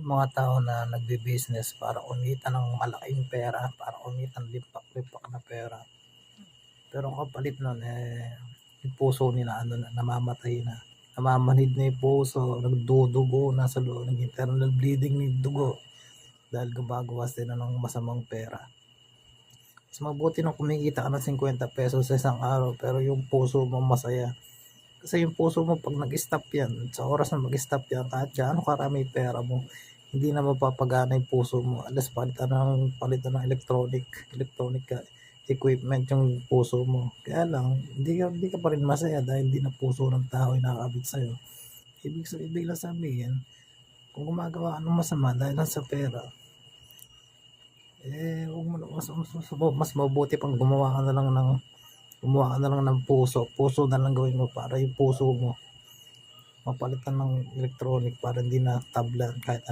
mga tao na nagbi-business para kumita ng malaking pera, para kumita ng lipak-lipak na pera. Pero ang kapalit nun, yung puso nila namamatay na. Namamanhid na yung puso, nagdudugo na sa loob, ng internal bleeding ng dugo dahil gumagawa sila ng masamang pera. Mas mabuti nung kumikita ka ng 50 pesos sa isang araw pero yung puso mo masaya. Kasi yung puso mo pag nag-stop yan, sa oras na mag-stop yan, kahit gaano karami pera mo, hindi na mapapagana yung puso mo. Alas palitan ng electronic equipment yung puso mo. Kaya lang, hindi ka pa rin masaya dahil hindi na puso ng tao yung nakakabit sa'yo. Ibig lang sabihin, kung gumagawa ka ng masama dahil lang sa pera, mas mabuti pang gumawa ka na lang ng puso na lang gawin mo para yung puso mo mapalitan ng electronic para hindi na tablan kahit ano.